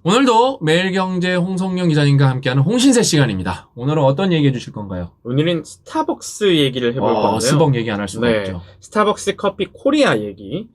오늘도 매일경제 홍성영 기자님과 함께하는 홍신세 시간입니다. 오늘은 어떤 얘기 해주실 건가요? 오늘은 스타벅스 얘기를 해볼 건데요. 스벅 얘기 안 할 수가 없죠. 스타벅스 커피 코리아 얘기.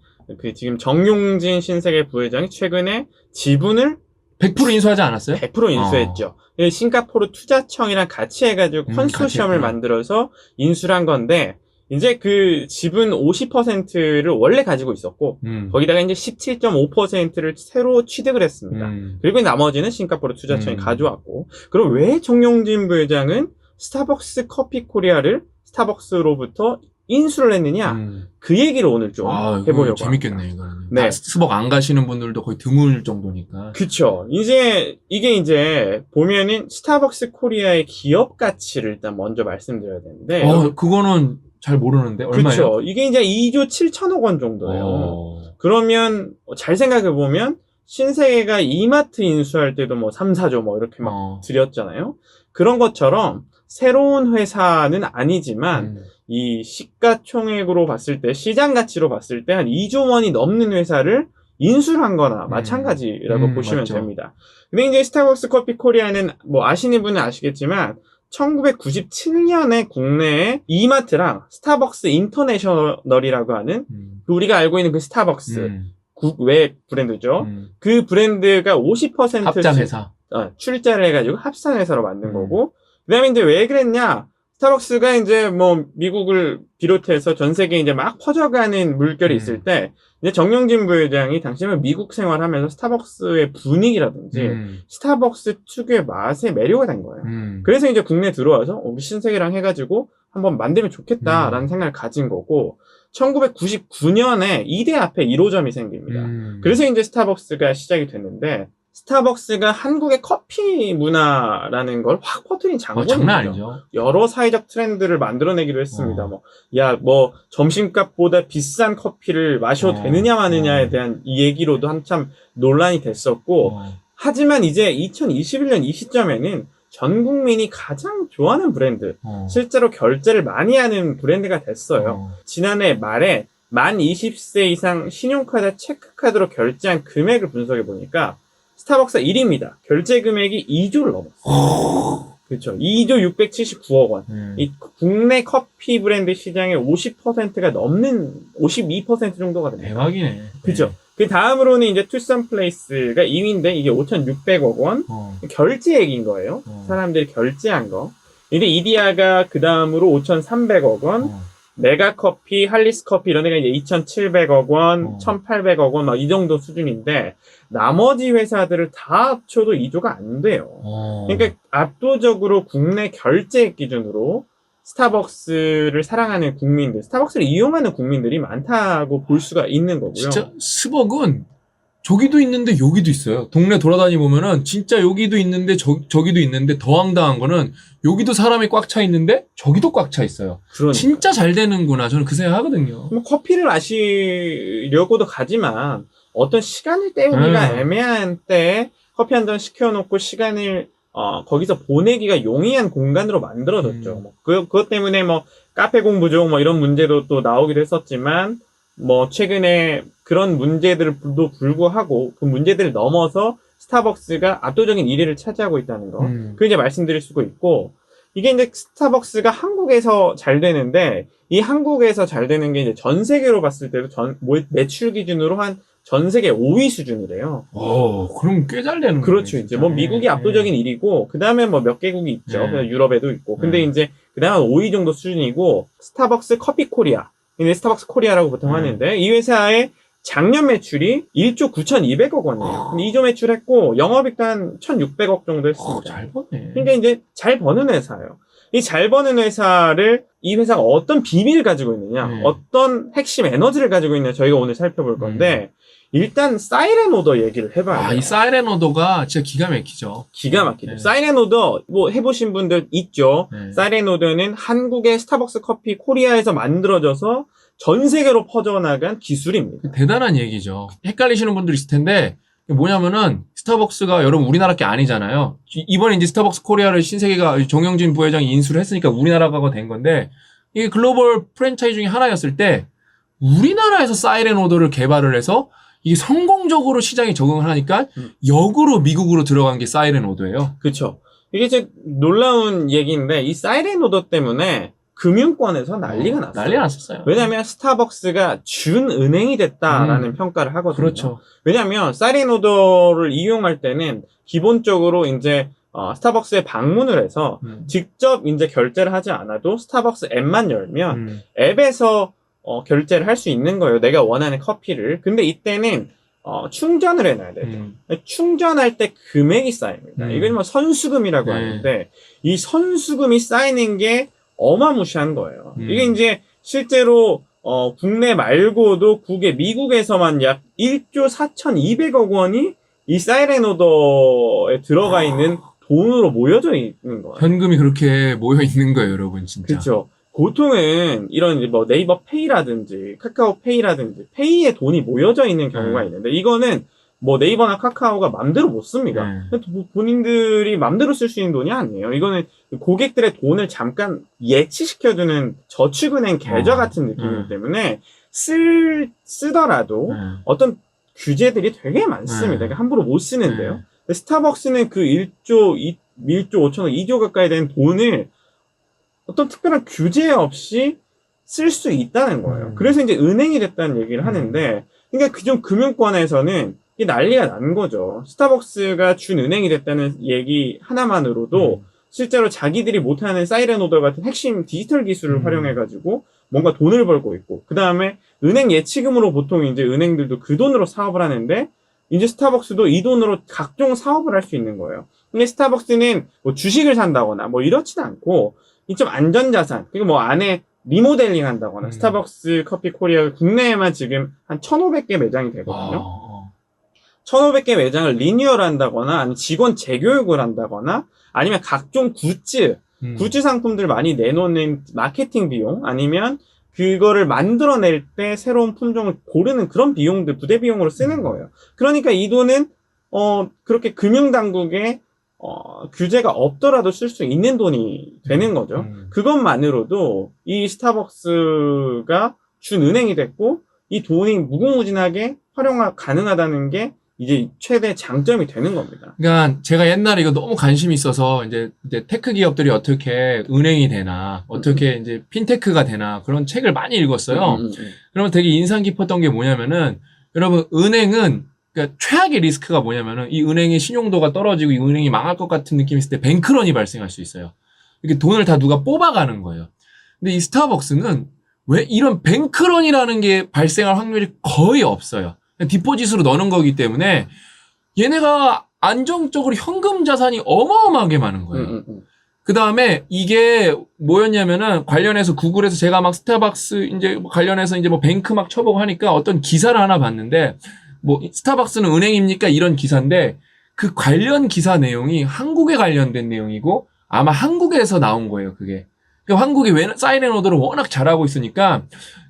지금 정용진 신세계 부회장이 최근에 지분을 100% 인수하지 않았어요? 100% 인수했죠. 싱가포르 투자청이랑 같이 해가지고 컨소시엄을 만들어서 인수를 한 건데, 이제 그 지분 50%를 원래 가지고 있었고, 거기다가 이제 17.5%를 새로 취득을 했습니다. 그리고 나머지는 싱가포르 투자청이 가져왔고, 그럼 왜 정용진 부회장은 스타벅스 커피 코리아를 스타벅스로부터 인수를 했느냐? 그 얘기를 오늘 좀 해보려고 재밌겠네, 이거는. 네. 스벅 안 가시는 분들도 거의 드물 정도니까. 그쵸. 이게 이제 보면은 스타벅스 코리아의 기업 가치를 일단 먼저 말씀드려야 되는데. 그거는 잘 모르는데 얼마예요? 그렇죠. 이게 이제 2조 7천억 원 정도예요. 그러면 잘 생각해 보면 신세계가 이마트 인수할 때도 뭐 3, 4조 뭐 이렇게 막 드렸잖아요. 그런 것처럼 새로운 회사는 아니지만 이 시가총액으로 봤을 때 시장 가치로 봤을 때 한 2조 원이 넘는 회사를 인수를 한 거나 마찬가지라고 보시면 맞죠. 됩니다. 근데 이제 스타벅스 커피 코리아는 뭐 아시는 분은 아시겠지만 1997년에 국내에 이마트랑 스타벅스 인터내셔널이라고 하는 우리가 알고 있는 그 스타벅스 국외 브랜드죠. 그 브랜드가 50% 합작회사. 출자를 해가지고 합산회사로 만든 거고, 그 다음에 이제 왜 그랬냐? 스타벅스가 이제 뭐 미국을 비롯해서 전 세계에 이제 막 퍼져가는 물결이 있을 때, 이제 정용진 부회장이 당시에 미국 생활하면서 스타벅스의 분위기라든지 스타벅스 특유의 맛에 매료가 된 거예요. 그래서 이제 국내에 들어와서 우리 신세계랑 해가지고 한번 만들면 좋겠다라는 생각을 가진 거고, 1999년에 이대 앞에 1호점이 생깁니다. 그래서 이제 스타벅스가 시작이 됐는데, 스타벅스가 한국의 커피 문화라는 걸 확 퍼뜨린 장본입니다. 장난 아니죠. 여러 사회적 트렌드를 만들어내기도 했습니다. 뭐 점심값보다 비싼 커피를 마셔도 되느냐 마느냐에 대한 이 얘기로도 한참 논란이 됐었고, 하지만 이제 2021년 이 시점에는 전 국민이 가장 좋아하는 브랜드, 실제로 결제를 많이 하는 브랜드가 됐어요. 지난해 말에 만 20세 이상 신용카드 체크카드로 결제한 금액을 분석해 보니까 스타벅스가 1위입니다. 결제 금액이 2조를 넘었어요. 그렇죠. 2조 679억 원. 이 국내 커피 브랜드 시장의 50%가 넘는 52% 정도가 됩니다. 대박이네. 그렇죠. 그 다음으로는 이제 투썸 플레이스가 2위인데 이게 5,600억 원. 결제액인 거예요. 사람들이 결제한 거. 근데 이디야가 그 다음으로 5,300억 원. 메가커피, 할리스커피 이런 데가 이제 2,700억 원, 1,800억 원 막 이 정도 수준인데 나머지 회사들을 다 합쳐도 2조가 안 돼요. 그러니까 압도적으로 국내 결제액 기준으로 스타벅스를 사랑하는 국민들, 스타벅스를 이용하는 국민들이 많다고 볼 수가 있는 거고요. 진짜 스벅은 저기도 있는데 여기도 있어요. 동네 돌아다니 보면은 진짜 여기도 있는데 저기도 있는데 더 황당한 거는 여기도 사람이 꽉 차 있는데 저기도 꽉 차 있어요. 그러니까. 진짜 잘 되는구나. 저는 그 생각 하거든요. 뭐 커피를 마시려고도 가지만 어떤 시간을 때우기가 애매한 때에 커피 한 잔 시켜놓고 시간을 거기서 보내기가 용이한 공간으로 만들어졌죠. 그것 때문에 뭐 카페 공부중 뭐 이런 문제도 또 나오기도 했었지만 뭐 최근에 그런 문제들도 불구하고 그 문제들을 넘어서 스타벅스가 압도적인 1위를 차지하고 있다는 거. 그 이제 말씀드릴 수가 있고, 이게 이제 스타벅스가 한국에서 잘 되는데 이 한국에서 잘 되는 게 이제 전 세계로 봤을 때도 매출 기준으로 한 전 세계 5위 수준이래요. 그럼 꽤 잘 되는 거예요. 그렇죠. 이제 뭐 미국이 압도적인 1위고 그다음에 뭐 몇 개국이 있죠. 유럽에도 있고. 근데 이제 그다음 5위 정도 수준이고, 스타벅스 커피 코리아. 근데 스타벅스 코리아라고 보통 하는데 이 회사의 작년 매출이 1조 9,200억 원이에요. 근데 2조 매출했고 영업이익도 한 1,600억 정도 했습니다. 잘 버네. 그러니까 이제 잘 버는 회사예요. 이 잘 버는 회사를 이 회사가 어떤 비밀을 가지고 있느냐, 어떤 핵심 에너지를 가지고 있느냐 저희가 오늘 살펴볼 건데, 일단 사이렌 오더 얘기를 해봐요. 이 사이렌 오더가 진짜 기가 막히죠. 기가 막히죠. 사이렌 오더 뭐 해보신 분들 있죠. 사이렌 오더는 한국의 스타벅스 커피 코리아에서 만들어져서 전 세계로 퍼져나간 기술입니다. 대단한 얘기죠. 헷갈리시는 분들 있을 텐데 뭐냐면은 스타벅스가 여러분 우리나라 게 아니잖아요. 이번에 이제 스타벅스 코리아를 신세계가 정영진 부회장이 인수를 했으니까 우리나라가 된 건데, 이게 글로벌 프랜차이즈 중에 하나였을 때 우리나라에서 사이렌 오더를 개발을 해서 이게 성공적으로 시장에 적응을 하니까 역으로 미국으로 들어간 게 사이렌 오더예요. 그렇죠. 이게 이제 놀라운 얘기인데 이 사이렌 오더 때문에 금융권에서 난리가 났어요. 난리가 났었어요. 왜냐하면 스타벅스가 준은행이 됐다라는 평가를 하거든요. 그렇죠. 왜냐하면 사이렌 오더를 이용할 때는 기본적으로 이제 스타벅스에 방문을 해서 직접 이제 결제를 하지 않아도 스타벅스 앱만 열면 앱에서 결제를 할 수 있는 거예요. 내가 원하는 커피를. 근데 이때는 충전을 해놔야 돼요. 충전할 때 금액이 쌓입니다. 이걸 뭐 선수금이라고 하는데 이 선수금이 쌓이는 게 어마무시한 거예요. 이게 이제 실제로 국내 말고도 미국에서만 약 1조 4,200억 원이 이 사이렌 오더에 들어가 있는 돈으로 모여져 있는 거예요. 현금이 그렇게 모여 있는 거예요, 여러분, 진짜. 그렇죠. 보통은 이런 뭐 네이버 페이라든지 카카오 페이라든지 페이에 돈이 모여져 있는 경우가 있는데 이거는 뭐 네이버나 카카오가 맘대로 못 씁니다. 본인들이 맘대로 쓸 수 있는 돈이 아니에요. 이거는 고객들의 돈을 잠깐 예치시켜주는 저축은행 계좌 같은 느낌이기 때문에 쓰더라도 어떤 규제들이 되게 많습니다. 그러니까 함부로 못 쓰는데요. 근데 스타벅스는 그 1조 5천억, 2조 가까이 되는 돈을 어떤 특별한 규제 없이 쓸 수 있다는 거예요. 그래서 이제 은행이 됐다는 얘기를 하는데, 그러니까 그중 금융권에서는 이게 난리가 난 거죠. 스타벅스가 준은행이 됐다는 얘기 하나만으로도 실제로 자기들이 못하는 사이렌 오더 같은 핵심 디지털 기술을 활용해가지고 뭔가 돈을 벌고 있고, 그 다음에 은행 예치금으로 보통 이제 은행들도 그 돈으로 사업을 하는데, 이제 스타벅스도 이 돈으로 각종 사업을 할 수 있는 거예요. 근데 스타벅스는 뭐 주식을 산다거나 뭐 이렇지도 않고, 이 좀 안전자산, 그리고 뭐 안에 리모델링 한다거나, 스타벅스 커피 코리아 국내에만 지금 한 1,500개 매장이 되거든요. 1,500개 매장을 리뉴얼 한다거나, 아니면 직원 재교육을 한다거나, 아니면 각종 굿즈 상품들 많이 내놓는 마케팅 비용, 아니면 그거를 만들어낼 때 새로운 품종을 고르는 그런 비용들, 부대 비용으로 쓰는 거예요. 그러니까 이 돈은, 그렇게 금융당국에 규제가 없더라도 쓸 수 있는 돈이 되는 거죠. 그것만으로도 이 스타벅스가 준은행이 됐고, 이 돈이 무궁무진하게 활용 가능하다는 게 이제 최대 장점이 되는 겁니다. 그러니까 제가 옛날에 이거 너무 관심이 있어서 이제 테크 기업들이 어떻게 은행이 되나, 어떻게 이제 핀테크가 되나 그런 책을 많이 읽었어요. 그러면 되게 인상 깊었던 게 뭐냐면은, 여러분, 은행은 그러니까 최악의 리스크가 뭐냐면은 이 은행의 신용도가 떨어지고 이 은행이 망할 것 같은 느낌이 있을 때 뱅크런이 발생할 수 있어요. 이렇게 돈을 다 누가 뽑아가는 거예요. 근데 이 스타벅스는 왜 이런 뱅크런이라는 게 발생할 확률이 거의 없어요. 디포짓으로 넣는 거기 때문에 얘네가 안정적으로 현금 자산이 어마어마하게 많은 거예요. 그 다음에 이게 뭐였냐면은 관련해서 구글에서 제가 막 스타벅스 이제 관련해서 이제 뭐 뱅크 막 쳐보고 하니까 어떤 기사를 하나 봤는데, 뭐 스타벅스는 은행입니까? 이런 기사인데 그 관련 기사 내용이 한국에 관련된 내용이고 아마 한국에서 나온 거예요, 그게. 그러니까 한국이 사이렌 오더를 워낙 잘하고 있으니까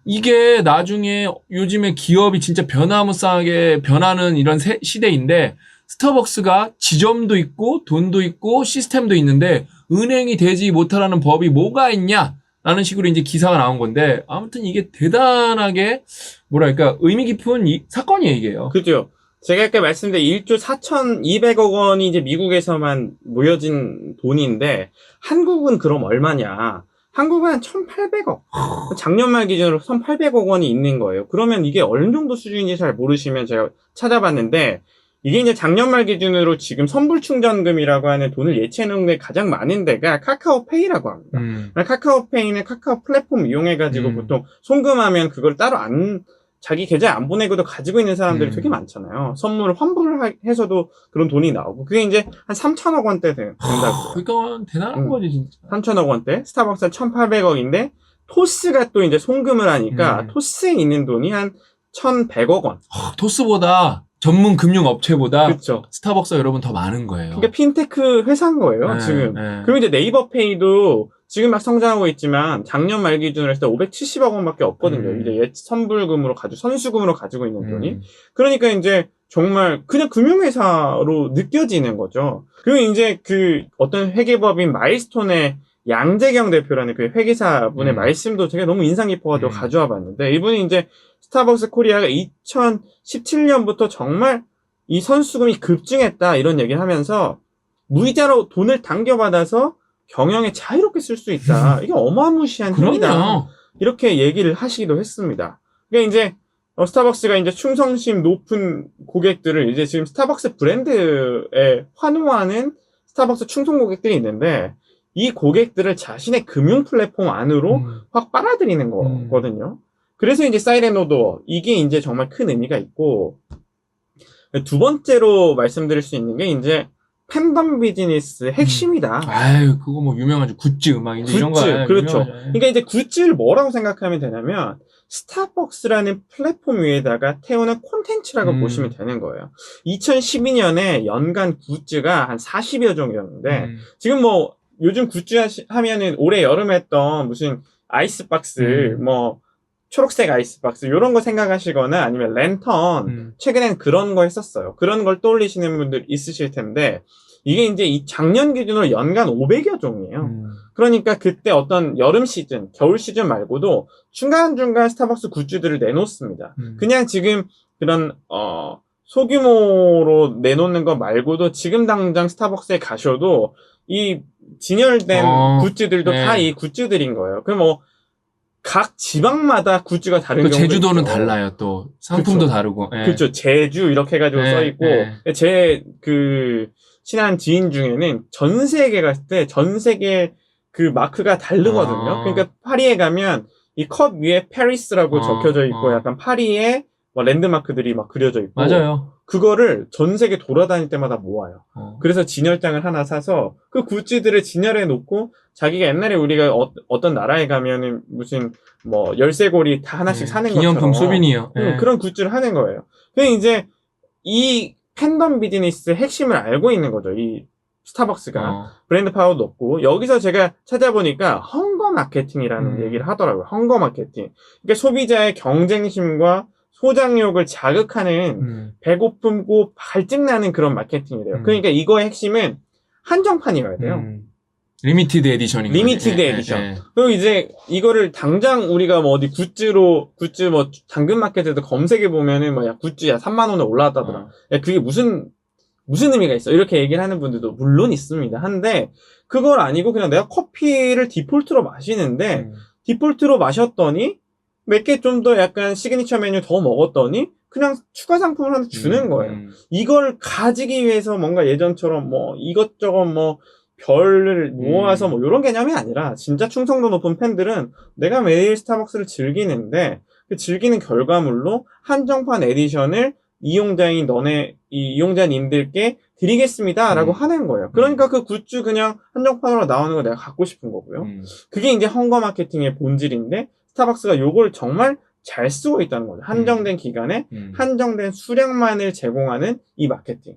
이게 나중에 요즘에 기업이 진짜 변화무쌍하게 변하는 이런 시대인데, 스타벅스가 지점도 있고 돈도 있고 시스템도 있는데 은행이 되지 못하라는 법이 뭐가 있냐? 라는 식으로 이제 기사가 나온 건데, 아무튼 이게 대단하게 뭐랄까 의미 깊은 사건이에요, 이게요. 그죠. 제가 아까 말씀드린 1조 4,200억 원이 이제 미국에서만 모여진 돈인데, 한국은 그럼 얼마냐? 한국은 한 1,800억. 작년 말 기준으로 1,800억 원이 있는 거예요. 그러면 이게 어느 정도 수준인지 잘 모르시면 제가 찾아봤는데, 이게 이제 작년 말 기준으로 지금 선불충전금이라고 하는 돈을 예치해놓은 게 가장 많은 데가 카카오페이라고 합니다. 카카오페이는 카카오 플랫폼 이용해가지고 보통 송금하면 그걸 따로 자기 계좌에 안 보내고도 가지고 있는 사람들이 되게 많잖아요. 선물을 환불을 해서도 그런 돈이 나오고, 그게 이제 한 3,000억 원대 된다고요. 그러니까 대단한 거지, 진짜. 3,000억 원대, 스타벅스는 1,800억인데, 토스가 또 이제 송금을 하니까, 토스에 있는 돈이 한 1,100억 원. 토스보다 전문 금융 업체보다 그쵸. 스타벅스가 여러분 더 많은 거예요. 그러니까 핀테크 회사인 거예요, 지금. 그리고 이제 네이버페이도 지금 막 성장하고 있지만 작년 말 기준으로 했을 때 570억 원밖에 없거든요. 이제 선불금으로 선수금으로 가지고 있는 돈이. 그러니까 이제 정말 그냥 금융회사로 느껴지는 거죠. 그리고 이제 그 어떤 회계법인 마일스톤의 양재경 대표라는 그 회계사분의 말씀도 제가 너무 인상 깊어가지고 가져와 봤는데, 이분이 이제 스타벅스 코리아가 2017년부터 정말 이 선수금이 급증했다 이런 얘기를 하면서 무이자로 돈을 당겨받아서 경영에 자유롭게 쓸 수 있다. 이게 어마무시한 힘이다. 이렇게 얘기를 하시기도 했습니다. 그러니까 이제 스타벅스가 이제 충성심 높은 고객들을 이제 지금 스타벅스 브랜드에 환호하는 스타벅스 충성 고객들이 있는데, 이 고객들을 자신의 금융 플랫폼 안으로 확 빨아들이는 거거든요. 그래서 이제 사이렌 오더, 이게 이제 정말 큰 의미가 있고, 두 번째로 말씀드릴 수 있는 게 이제 팬덤 비즈니스의 핵심이다. 아유, 그거 뭐 유명하죠. 굿즈 음악 이제 이런 거. 그렇죠. 유명하죠. 그러니까 이제 굿즈를 뭐라고 생각하면 되냐면 스타벅스라는 플랫폼 위에다가 태우는 콘텐츠라고 보시면 되는 거예요. 2012년에 연간 굿즈가 한 40여 종이었는데 지금 뭐 요즘 굿즈 하면은 올해 여름에 했던 무슨 아이스박스 뭐 초록색 아이스박스 이런 거 생각하시거나 아니면 랜턴 최근엔 그런 거 했었어요. 그런 걸 떠올리시는 분들 있으실 텐데 이게 이제 이 작년 기준으로 연간 500여 종이에요. 그러니까 그때 어떤 여름 시즌, 겨울 시즌 말고도 중간중간 스타벅스 굿즈들을 내놓습니다. 그냥 지금 그런 소규모로 내놓는 거 말고도 지금 당장 스타벅스에 가셔도 이 진열된 굿즈들도 다 이 굿즈들인 거예요. 그럼 뭐 각 지방마다 굿즈가 다른 경우도 제주도는 있죠. 달라요. 또 상품도 그쵸. 다르고. 그렇죠. 제주 이렇게 해가지고 써 있고 제 그 친한 지인 중에는 전 세계 갔을 때 전 세계 그 마크가 다르거든요. 그러니까 파리에 가면 이 컵 위에 페리스라고 적혀져 있고 약간 파리에 뭐 랜드마크들이 막 그려져 있고 맞아요. 그거를 전 세계 돌아다닐 때마다 모아요. 그래서 진열장을 하나 사서 그 굿즈들을 진열해 놓고 자기가 옛날에 우리가 어떤 나라에 가면은 무슨 뭐 열쇠고리 다 하나씩 사는 기념품 것처럼 소비니어. 그런 굿즈를 하는 거예요. 그냥 이제 이 팬덤 비즈니스의 핵심을 알고 있는 거죠. 이 스타벅스가 브랜드 파워도 없고 여기서 제가 찾아보니까 헝거 마케팅이라는 얘기를 하더라고요. 헝거 마케팅. 그러니까 소비자의 경쟁심과 소장욕을 자극하는 배고픔고 갈증나는 그런 마케팅이래요. 그러니까 이거의 핵심은 한정판이어야 돼요. 리미티드 에디션인 거죠. 리미티드 에디션. 그리고 이제 이거를 당장 우리가 뭐 어디 굿즈 뭐 당근마켓에도 검색해 보면은 뭐 야 굿즈야 3만 원에 올라왔다더라. 야 그게 무슨 의미가 있어? 이렇게 얘기를 하는 분들도 물론 있습니다. 한데 그걸 아니고 그냥 내가 커피를 디폴트로 마시는데 디폴트로 마셨더니 몇 개 좀 더 약간 시그니처 메뉴 더 먹었더니 그냥 추가 상품을 하나 주는 거예요. 이걸 가지기 위해서 뭔가 예전처럼 뭐 이것저것 뭐 별을 모아서 뭐 이런 개념이 아니라 진짜 충성도 높은 팬들은 내가 매일 스타벅스를 즐기는데 그 즐기는 결과물로 한정판 에디션을 이용자님들께 드리겠습니다라고 하는 거예요. 그러니까 그 굿즈 그냥 한정판으로 나오는 거 내가 갖고 싶은 거고요. 그게 이제 헝거 마케팅의 본질인데 스타벅스가 요걸 정말 잘 쓰고 있다는 거죠. 한정된 기간에 한정된 수량만을 제공하는 이 마케팅.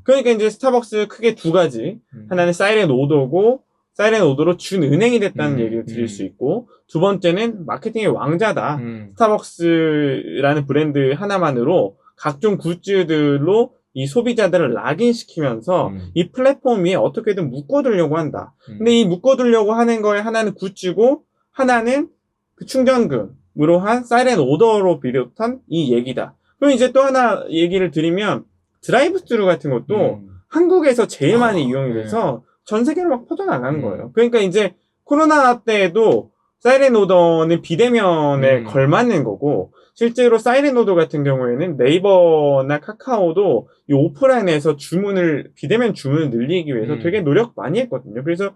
그러니까 이제 스타벅스 크게 두 가지. 하나는 사이렌 오더고 사이렌 오더로 준 은행이 됐다는 얘기를 드릴 수 있고 두 번째는 마케팅의 왕자다. 스타벅스라는 브랜드 하나만으로 각종 굿즈들로 이 소비자들을 락인시키면서 이 플랫폼 위에 어떻게든 묶어두려고 한다. 근데 이 묶어두려고 하는 거에 하나는 굿즈고 하나는 그 충전금으로 한 사이렌 오더로 비롯한 이 얘기다. 그럼 이제 또 하나 얘기를 드리면 드라이브 스루 같은 것도 한국에서 제일 많이 이용이 돼서 전 세계로 막 퍼져나가는 거예요. 그러니까 이제 코로나 때에도 사이렌 오더는 비대면에 걸맞는 거고 실제로 사이렌 오더 같은 경우에는 네이버나 카카오도 이 오프라인에서 비대면 주문을 늘리기 위해서 되게 노력 많이 했거든요. 그래서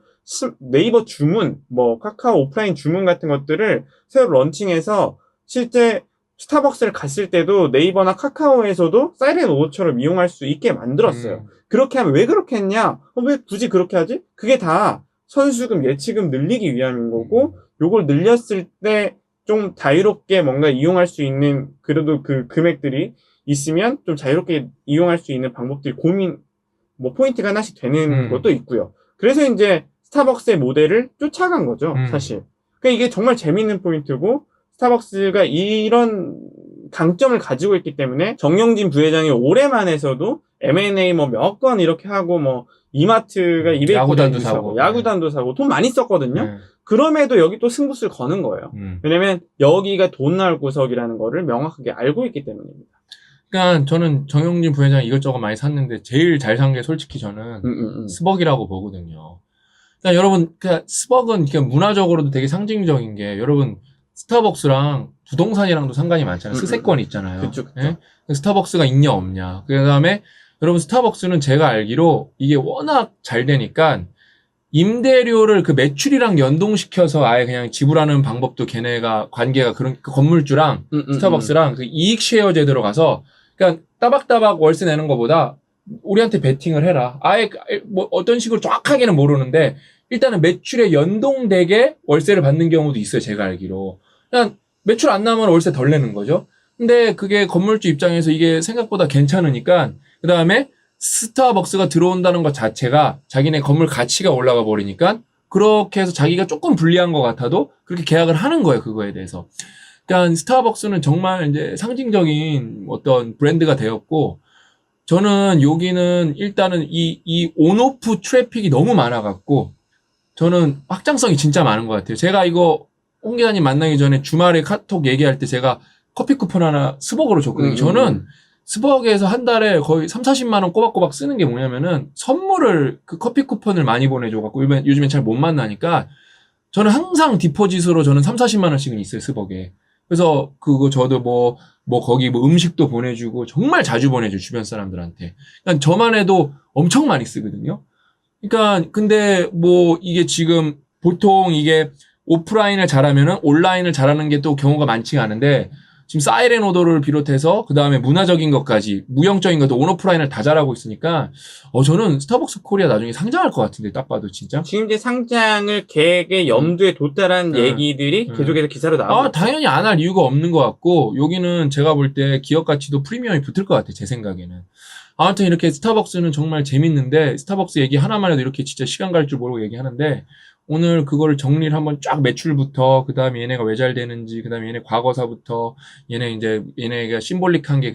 네이버 주문, 뭐 카카오 오프라인 주문 같은 것들을 새로 런칭해서 실제 스타벅스를 갔을 때도 네이버나 카카오에서도 사이렌 오더처럼 이용할 수 있게 만들었어요. 그렇게 하면 왜 그렇게 했냐? 왜 굳이 그렇게 하지? 그게 다 선수금, 예치금 늘리기 위함인 거고 요걸 늘렸을 때 좀 자유롭게 뭔가 이용할 수 있는 그래도 그 금액들이 있으면 좀 자유롭게 이용할 수 있는 방법들이 뭐 포인트가 하나씩 되는 것도 있고요. 그래서 이제 스타벅스의 모델을 쫓아간 거죠, 사실. 그러니까 이게 정말 재밌는 포인트고 스타벅스가 이런 강점을 가지고 있기 때문에 정영진 부회장이 올해만 해서도 M&A 뭐 몇 건 이렇게 하고 뭐 이마트가 200개 야구단도 사고. 야구단도 사고 돈 많이 썼거든요. 네. 그럼에도 여기 또 승부수를 거는 거예요. 왜냐면 여기가 돈 나올 구석이라는 거를 명확하게 알고 있기 때문입니다. 그러니까 저는 정영진 부회장 이것저것 많이 샀는데 제일 잘 산 게 솔직히 저는 스벅이라고 보거든요. 그러니까 여러분, 그러니까 스벅은 그러니까 문화적으로도 되게 상징적인 게 여러분 스타벅스랑 부동산이랑도 상관이 많잖아요. 스세권 있잖아요. 그쵸. 예? 스타벅스가 있냐 없냐. 그 다음에 여러분 스타벅스는 제가 알기로 이게 워낙 잘 되니까 임대료를 그 매출이랑 연동시켜서 아예 그냥 지불하는 방법도 걔네가 관계가 그런 그 건물주랑 스타벅스랑 그 이익 쉐어 제도로 가서 그러니까 따박따박 월세 내는 것보다 우리한테 베팅을 해라. 아예 뭐 어떤 식으로 정확하게는 모르는데 일단은 매출에 연동되게 월세를 받는 경우도 있어요. 제가 알기로. 그냥 매출 안 나면 월세 덜 내는 거죠. 근데 그게 건물주 입장에서 이게 생각보다 괜찮으니까 그 다음에 스타벅스가 들어온다는 것 자체가 자기네 건물 가치가 올라가 버리니까 그렇게 해서 자기가 조금 불리한 것 같아도 그렇게 계약을 하는 거예요. 그거에 대해서. 그러니까 스타벅스는 정말 이제 상징적인 어떤 브랜드가 되었고 저는 여기는 일단은 이 온오프 트래픽이 너무 많아갖고 저는 확장성이 진짜 많은 것 같아요. 제가 이거 홍 기자님 만나기 전에 주말에 카톡 얘기할 때 제가 커피 쿠폰 하나 스벅으로 줬거든요. 저는 스벅에서 한 달에 거의 3, 40만 원 꼬박꼬박 쓰는 게 뭐냐면은 선물을 그 커피 쿠폰을 많이 보내줘갖고 요즘엔 잘 못 만나니까 저는 항상 디포짓으로 저는 3, 40만 원씩은 있어요. 스벅에. 그래서 그거 저도 뭐 거기 뭐 음식도 보내주고 정말 자주 보내줘 주변 사람들한테. 그러니까 저만 해도 엄청 많이 쓰거든요. 그러니까 근데 뭐 이게 지금 보통 이게 오프라인을 잘하면은 온라인을 잘하는 게 또 경우가 많지가 않은데 지금 사이렌 오더를 비롯해서 그 다음에 문화적인 것까지 무형적인 것도 온오프라인을 다 잘하고 있으니까 저는 스타벅스 코리아 나중에 상장할 것 같은데 딱 봐도 진짜. 지금 이제 상장을 계획의 염두에 뒀다라는 얘기들이 계속해서 기사로 나오고 당연히 안 할 이유가 없는 것 같고 여기는 제가 볼 때 기업 가치도 프리미엄이 붙을 것 같아 제 생각에는. 아무튼 이렇게 스타벅스는 정말 재밌는데 스타벅스 얘기 하나만 해도 이렇게 진짜 시간 갈 줄 모르고 얘기하는데 오늘 그거를 정리를 한번 쫙 매출부터 그 다음에 얘네가 왜 잘 되는지 그 다음에 얘네 과거사부터 얘네가 심볼릭한 게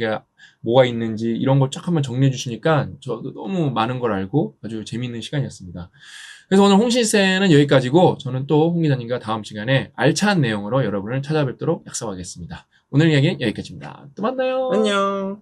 뭐가 있는지 이런 걸 쫙 한번 정리해 주시니까 저도 너무 많은 걸 알고 아주 재밌는 시간이었습니다. 그래서 오늘 홍신세는 여기까지고 저는 또 홍 기자님과 다음 시간에 알찬 내용으로 여러분을 찾아뵙도록 약속하겠습니다. 오늘 이야기는 여기까지입니다. 또 만나요. 안녕.